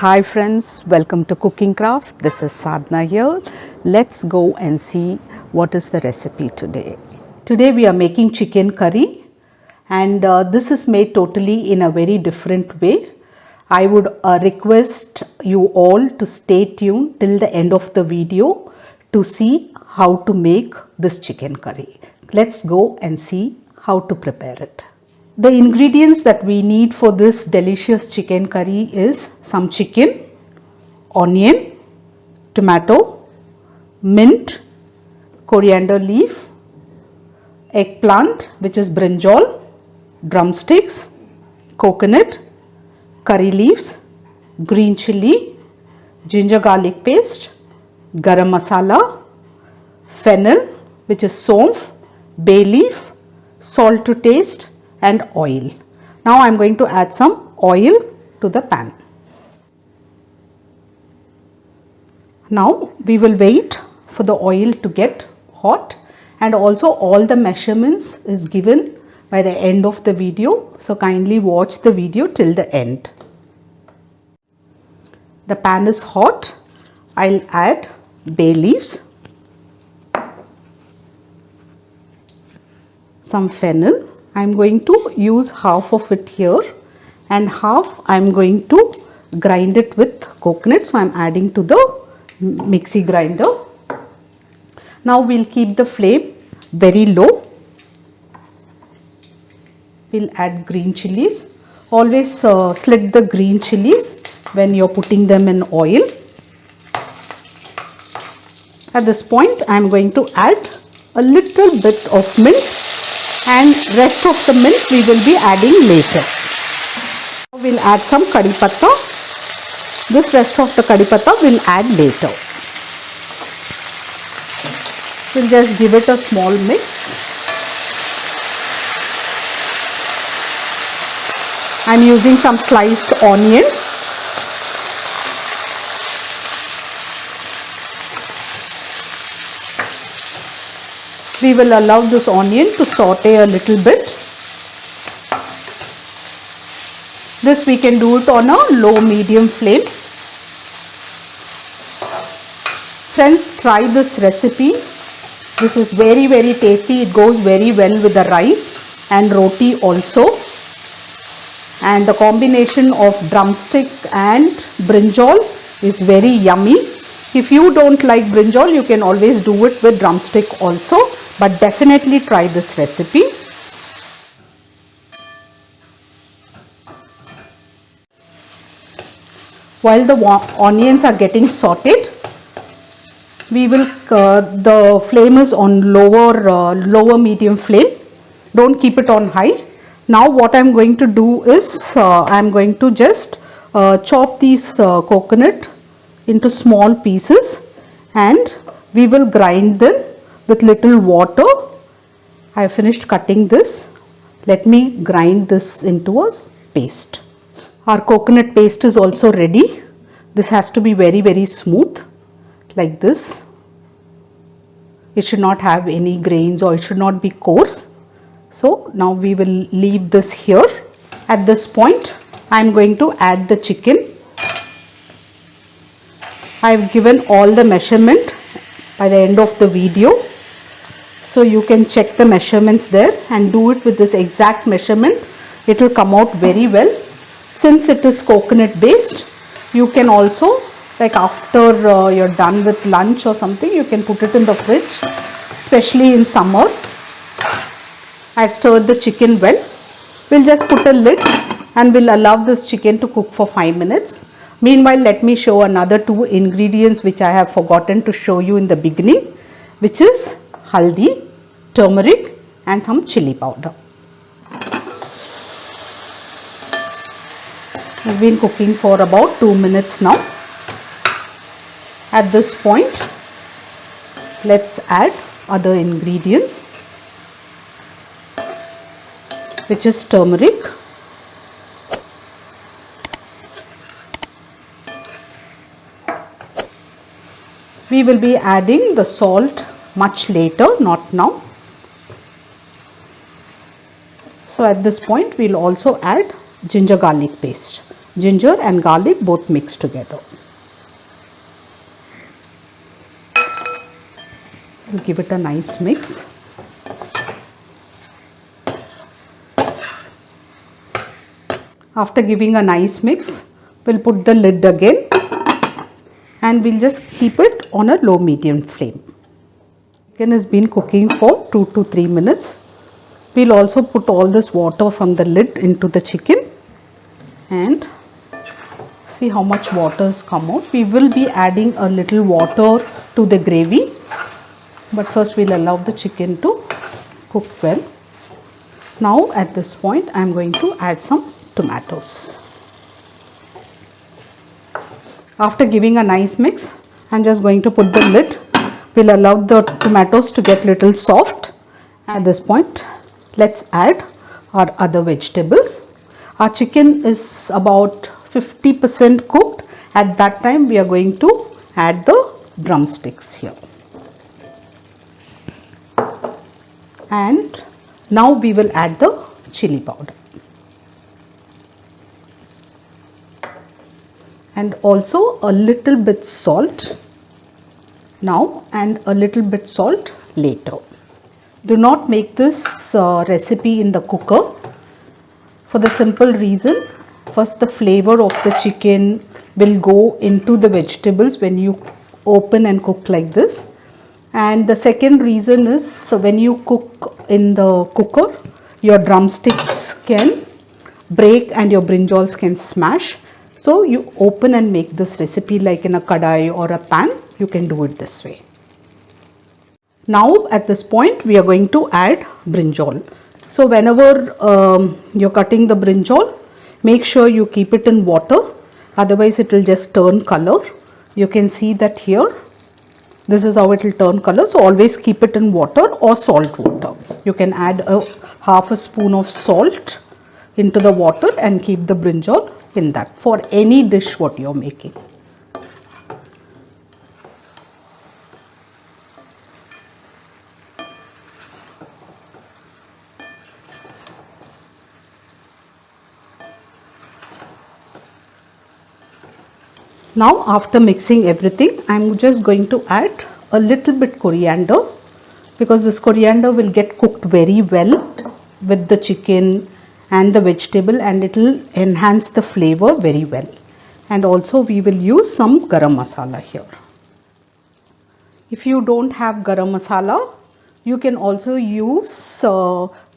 Hi friends, welcome to Cooking Craft. This is Sadhana here. Let's go and see what is the recipe today. Today we are making chicken curry, and this is made totally in a very different way. I would request you all to stay tuned till the end of the video to see how to make this chicken curry. Let's go and see how to prepare it. The ingredients that we need for this delicious chicken curry is some chicken, onion, tomato, mint, coriander leaf, eggplant which is brinjal, drumsticks, coconut, curry leaves, green chilli, ginger garlic paste, garam masala, fennel which is saunf, bay leaf, salt to taste, and oil. Now I am going to add some oil to the pan. Now we will wait for the oil to get hot, and also all the measurements is given by the end of the video, so kindly watch the video till the end. The pan is hot. I'll add bay leaves, some fennel. I'm going to use half of it here and half I'm going to grind it with coconut, so I'm adding to the mixie grinder. Now we'll keep the flame very low. We'll add green chilies. Always slit the green chilies when you're putting them in oil. At this point I'm going to add a little bit of mint, and rest of the mint we will be adding later. We'll add some curry patta. This rest of the curry patta we'll add later. We'll just give it a small mix. I'm using some sliced onion. We will allow this onion to saute a little bit. This we can do it on a low medium flame. Friends, try this recipe. This is very tasty. It goes very well with the rice and roti also. And the combination of drumstick and brinjal is very yummy. If you don't like brinjal, you can always do it with drumstick also. But definitely try this recipe. While the onions are getting sauteed, we will the flame is on lower medium flame. Don't keep it on high. Now what I am going to do is I am going to just chop these coconut into small pieces, and we will grind them with little water. I have finished cutting this. Let me grind this into a paste. Our coconut paste is also ready. This has to be very smooth like this. It should not have any grains, or it should not be coarse. So now we will leave this here. At this point I am going to add the chicken. I have given all the measurement by the end of the video, so you can check the measurements there and do it with this exact measurement. It will come out very well. Since it is coconut based, you can also, like after you're done with lunch or something, you can put it in the fridge, especially in summer. I've stirred the chicken well. We'll just put a lid and we'll allow this chicken to cook for 5 minutes. Meanwhile, let me show another 2 ingredients which I have forgotten to show you in the beginning, which is haldi, turmeric, and some chili powder. We've been cooking for about 2 minutes now. At this point, let's add other ingredients, which is turmeric, we will be adding the salt much later, not now. So at this point we'll also add ginger garlic paste. ginger and garlic both mixed together. We'll give it a nice mix. After giving a nice mix, we'll put the lid again and we'll just keep it on a low medium flame. Chicken has been cooking for 2 to 3 minutes. We'll also put all this water from the lid into the chicken and see how much water has come out. We will be adding a little water to the gravy, but first we'll allow the chicken to cook well. Now at this point I am going to add some tomatoes. After giving a nice mix, I am just going to put the lid. We'll allow the tomatoes to get little soft. At this point, let's add our other vegetables. Our chicken is about 50% cooked. At that time, we are going to add the drumsticks here. And now we will add the chili powder. And also a little bit salt now and a little bit salt later. Do not make this recipe in the cooker for the simple reason, first the flavor of the chicken will go into the vegetables when you open and cook like this, and the second reason is when you cook in the cooker your drumsticks can break and your brinjals can smash. So you open and make this recipe like in a kadai or a pan, you can do it this way. Now at this point we are going to add brinjal. So whenever you're cutting the brinjal, make sure you keep it in water, otherwise it will just turn color. You can see that here, this is how it will turn color. So always keep it in water or salt water. You can add a half a spoon of salt into the water and keep the brinjal in that for any dish what you're making. Now after mixing everything, I'm just going to add a little bit coriander, because this coriander will get cooked very well with the chicken and the vegetable and it will enhance the flavor very well. And also we will use some garam masala here. If you don't have garam masala, you can also use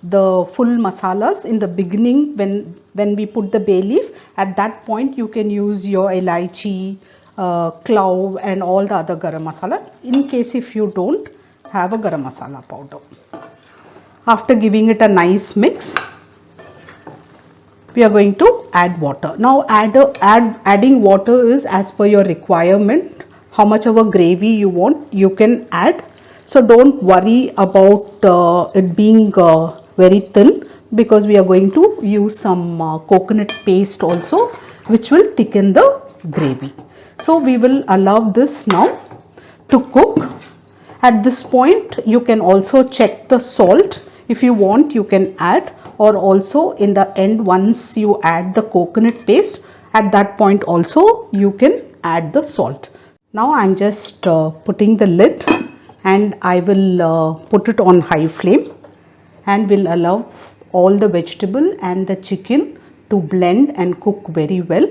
the full masalas in the beginning when we put the bay leaf. At that point you can use your elaichi, clove and all the other garam masala, in case if you don't have a garam masala powder. After giving it a nice mix, we are going to add water. Now adding water is as per your requirement. How much of a gravy you want, you can add. So don't worry about it being very thin, because we are going to use some coconut paste also, which will thicken the gravy. So we will allow this now to cook. At this point you can also check the salt. If you want, you can add, or also in the end once you add the coconut paste, at that point also you can add the salt. Now I am just putting the lid and I will put it on high flame and will allow all the vegetable and the chicken to blend and cook very well.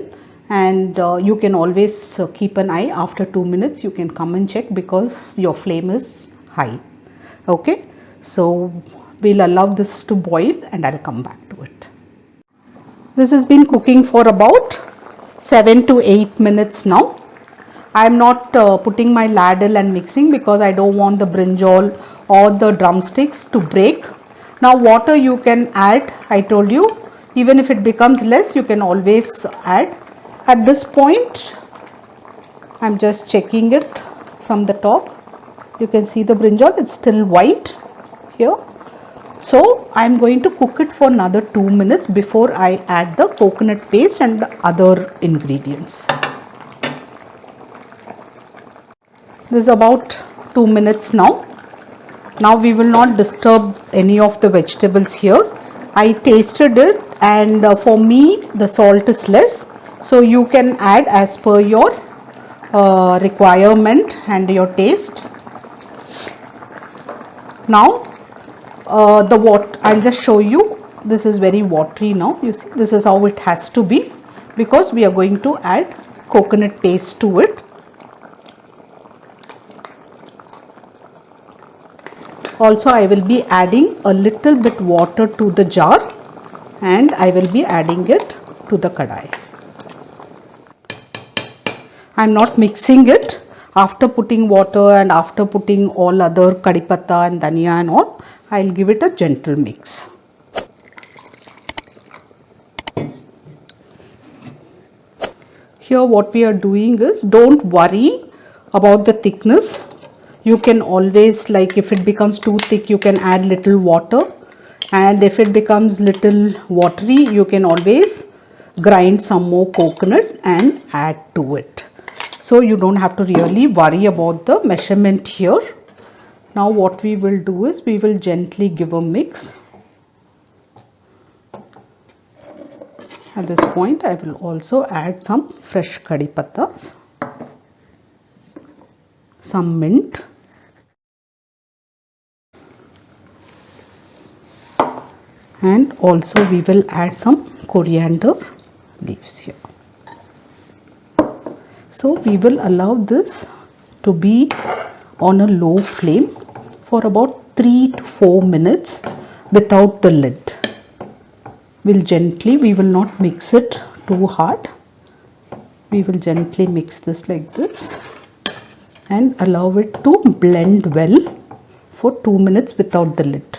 And you can always keep an eye after 2 minutes, you can come and check, because your flame is high. Okay, so we'll allow this to boil and I'll come back to it. This has been cooking for about 7 to 8 minutes now. I am not putting my ladle and mixing, because I don't want the brinjal or the drumsticks to break. Now water you can add, I told you, even if it becomes less you can always add. At this point I am just checking it from the top. You can see the brinjal, it's still white here. So I am going to cook it for another 2 minutes before I add the coconut paste and the other ingredients. This is about 2 minutes now. Now we will not disturb any of the vegetables here. I tasted it and for me the salt is less. So you can add as per your requirement and your taste. Now I'll just show you. This is very watery now. You see, this is how it has to be, because we are going to add coconut paste to it. Also, I will be adding a little bit water to the jar, and I will be adding it to the kadai. I am not mixing it. After putting water and after putting all other kadi patta and dhania and all, I will give it a gentle mix. Here what we are doing is, don't worry about the thickness. You can always, like if it becomes too thick, you can add little water, and if it becomes little watery, you can always grind some more coconut and add to it. So you don't have to really worry about the measurement here. Now what we will do is, we will gently give a mix. At this point, I will also add some fresh kadi pattas, some mint, and also we will add some coriander leaves here. So we will allow this to be on a low flame for about 3 to 4 minutes without the lid. We will not mix it too hard. We will gently mix this like this and allow it to blend well for 2 minutes without the lid.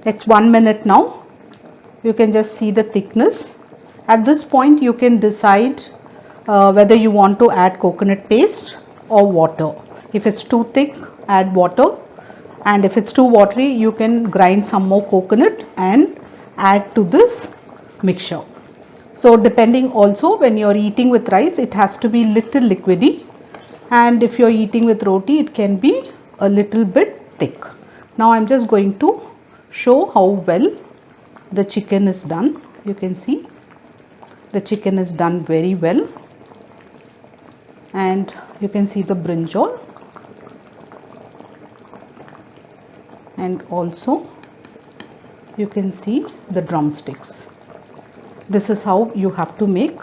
It's 1 minute now. You can just see the thickness. At this point, you can decide whether you want to add coconut paste or water. If it's too thick, add water, and if it's too watery, you can grind some more coconut and add to this mixture. So depending also, when you're eating with rice, it has to be little liquidy, and if you're eating with roti, it can be a little bit thick. Now I'm just going to show how well the chicken is done. You can see the chicken is done very well, and you can see the brinjal, and also you can see the drumsticks. This is how you have to make.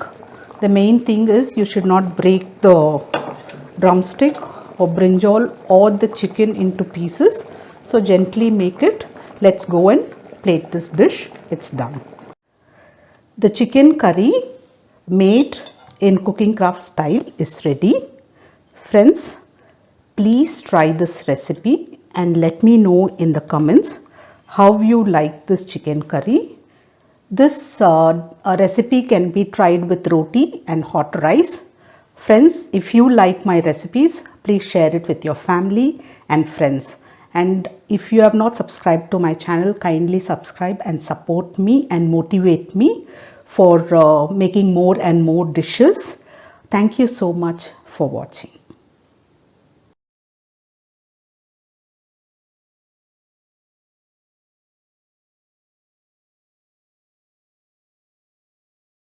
The main thing is, you should not break the drumstick or brinjal or the chicken into pieces. So gently make it. Let's go and plate this dish. It's done. The chicken curry made in Cooking Craft style is ready. Friends, please try this recipe and let me know in the comments how you like this chicken curry. This recipe can be tried with roti and hot rice. Friends, if you like my recipes, please share it with your family and friends. And if you have not subscribed to my channel, kindly subscribe and support me and motivate me for making more and more dishes. Thank you so much for watching.